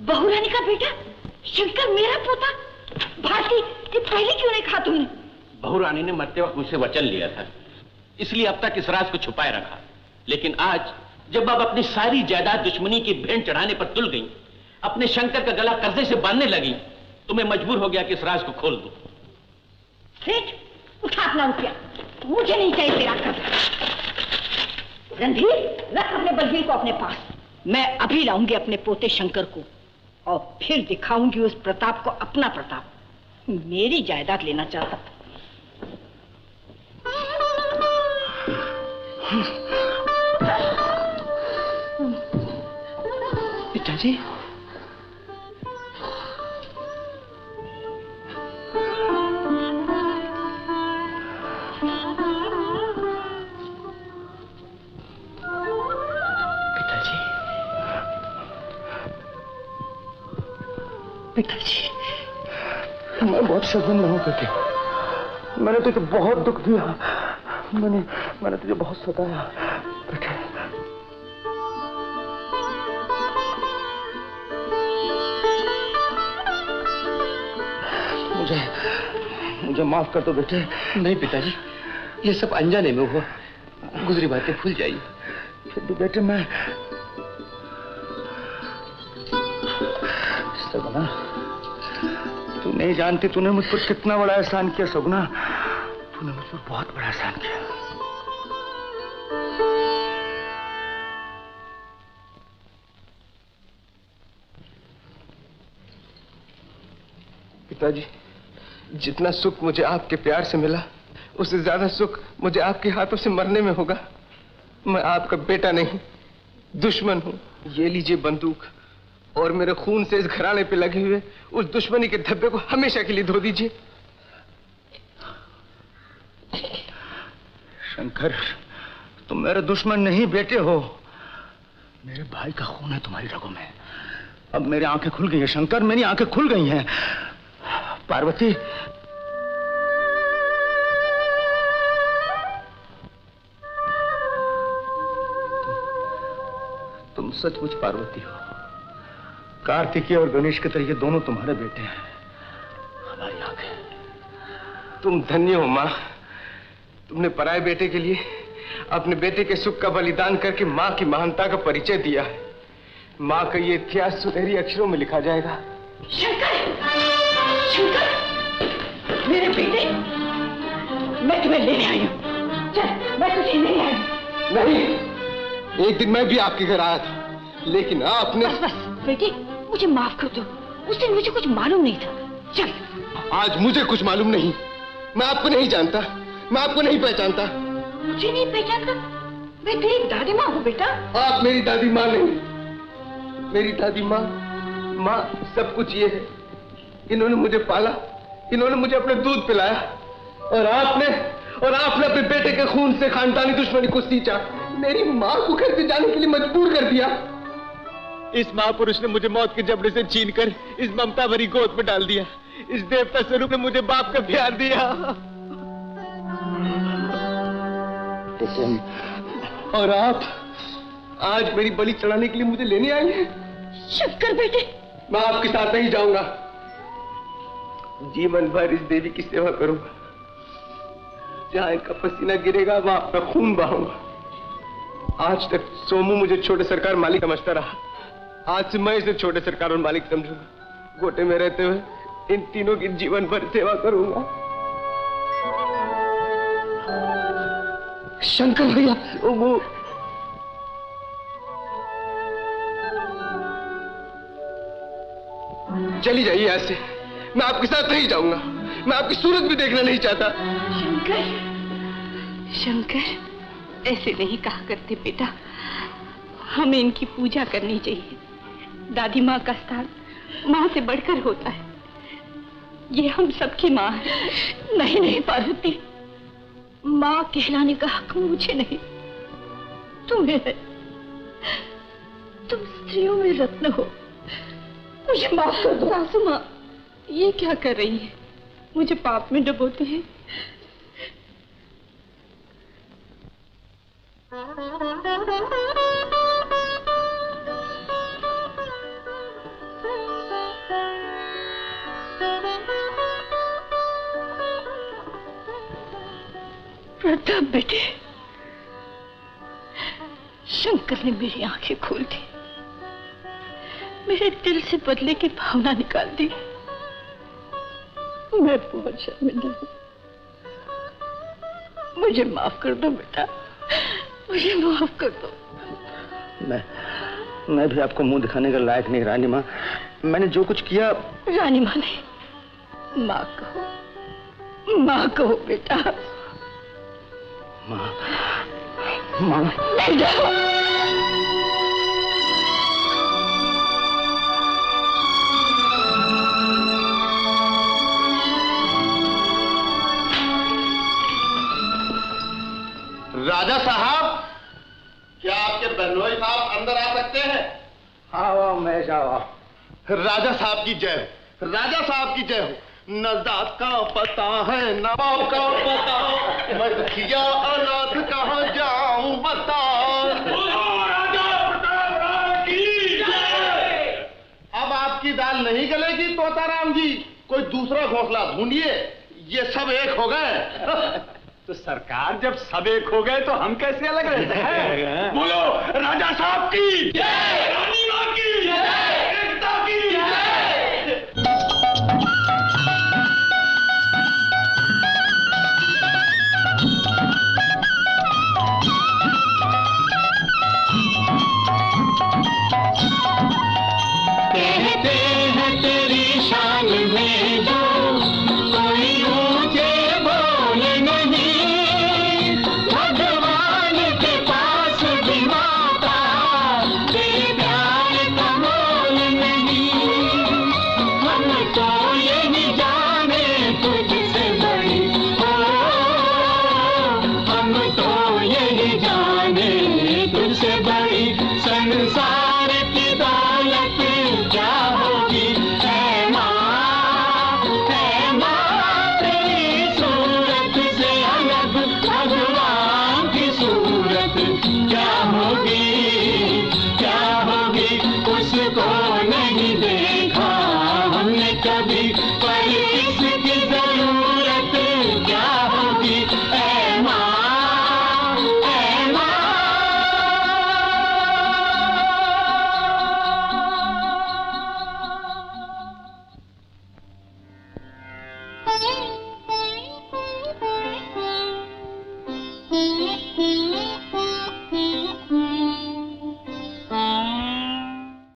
बहुरानी का बेटा शंकर मेरा पोता? भारती, ये पहले क्यों नहीं कहा तुमने? बहुरानी ने मरते वक्त मुझसे वचन लिया था, इसलिए अब तक इस राज को छुपाए रखा। लेकिन आज जब आप अपनी सारी जायदाद दुश्मनी की भेंट चढ़ाने पर तुल गई, अपने शंकर का गला कर्जे से बांधने लगी, तो मैं मजबूर हो गया कि इस राज को खोल दूं। सेठ, उठा अपना रुपया, मुझे नहीं चाहिए तेरा कर्जा। रणधीर, रख अपने बलवीर को अपने पास। मैं अभी लाऊंगी अपने पोते शंकर को और फिर दिखाऊंगी उस प्रताप को अपना प्रताप। मेरी जायदाद लेना चाहता था। पिताजी, पिताजी, मैं बहुत शर्मिंदा हूँ बेटे। मैंने तुझे बहुत दुख दिया, मैंने तुझे बहुत सताया बेटे। मुझे माफ कर दो बेटे। नहीं पिताजी, ये सब अनजाने में हुआ, गुजरी बातें भूल जाइए। फिर भी बेटे मैं सगुना, तू नहीं जानती तूने मुझ पर कितना बड़ा एहसान किया। सगुना, तूने मुझ पर बहुत बड़ा एहसान किया। पिताजी, जितना सुख मुझे आपके प्यार से मिला, उससे ज्यादा सुख मुझे आपके हाथों से मरने में होगा। मैं आपका बेटा नहीं, दुश्मन हूं। ये लीजिए बंदूक, और मेरे खून से इस घराने पे लगे हुए उस दुश्मनी के धब्बे को हमेशा के लिए धो दीजिए। शंकर, तुम मेरे दुश्मन नहीं बेटे हो। मेरे भाई का खून है तुम्हारी रगों में। अब मेरी आंखें खुल गई हैं शंकर, मेरी आंखें खुल गई हैं। पार्वती, तुम सचमुच पार्वती हो। कार्तिकेय और गणेश के तरह ये दोनों तुम्हारे बेटे हैं, हमारी आंखें। तुम धन्य हो माँ, तुमने पराये बेटे के लिए अपने बेटे के सुख का बलिदान करके माँ की महानता का परिचय दिया है। माँ का ये इतिहास सुनहरी अक्षरों में लिखा जाएगा। शंकर, शंकर, मेरे बेटे, मैं तुम्हें लेने आई हूँ। चल, मैं तुझे नहीं आई। नहीं, एक दिन मैं भी आपके घर आया था, लेकिन आपने... बस बेटे, मुझे माफ कर दो। उस दिन मुझे कुछ मालूम नहीं था। चल। आज मुझे कुछ मालूम नहीं। मैं आपको नहीं जानता, मैं आपको नहीं पहचानता। मुझे नहीं पहचानता? मैं तेरी दादी माँ हूँ बेटा। आप मेरी दादी माँ नहीं, मेरी दादी माँ सब कुछ ये है। इन्होंने मुझे पाला, इन्होंने मुझे अपने दूध पिलाया, और आपने अपने बेटे के खून से खानदानी दुश्मनी को सींचा। मेरी माँ को घर से जाने के लिए मजबूर कर दिया। इस महापुरुष ने मुझे मौत के जबड़े से छीनकर इस ममता भरी गोद में डाल दिया। इस देवता स्वरूप ने मुझे बाप का प्यार दिया। और आप आज मेरी बलि चढ़ाने के लिए मुझे लेने आई हैं? शंकर बेटे, मैं आपके साथ नहीं जाऊंगा। जीवन भर इस देवी की सेवा करूंगा। जहां इनका पसीना गिरेगा वहां अपना खून बहाऊंगा। आज तक सोमू मुझे छोटे सरकार मालिक समझता रहा, आज से मैं इसे छोटे सरकार और मालिक समझूंगा। गोटे में रहते हुए इन तीनों की जीवन भर सेवा करूंगा। शंकर भैया, वो चली जाइए यहाँ से, मैं आपके साथ नहीं जाऊंगा। मैं आपकी सूरत भी देखना नहीं चाहता। शंकर, शंकर, ऐसे नहीं कहा करते बेटा। हमें इनकी पूजा करनी चाहिए। दादी माँ का स्थान माँ से बढ़कर होता है। ये हम सबकी माँ है। नहीं नहीं पार्वती, माँ कहलाने का हक मुझे नहीं, तुम्हें है। तुम स्त्रियों में रत्न हो। मुझे माफ कर दो। सासू माँ, ये क्या कर रही है? मुझे पाप में डुबोते हैं। प्रताप बेटे, शंकर ने मेरी आंखें खोल दी, मेरे दिल से बदले की भावना निकाल दी। मैं बहुत शर्मिंदा हूँ, मुझे माफ कर दो बेटा, मुझे माफ कर दो। मैं भी आपको मुंह दिखाने के लायक नहीं रानी माँ। मैंने जो कुछ किया। रानी माँ नहीं, माँ कहो, माँ कहो बेटा। माँ, माँ। बेटा, राजा साहब, क्या आपके बहनोई साहब अंदर आ सकते हैं? आओ मैं जाओ। राजा साहब की जय हो, राजा साहब की जय हो। न जात का पता है न बाप का पता, मैं दुखिया अनाथ कहाँ जाऊं बता। राजा प्रताप राम की जय। अब आपकी दाल नहीं गलेगी तोताराम जी, कोई दूसरा घोंसला ढूंढिए, ये सब एक हो गए। तो सरकार जब सब एक हो गए तो हम कैसे अलग रहते हैं? बोलो राजा साहब की जय।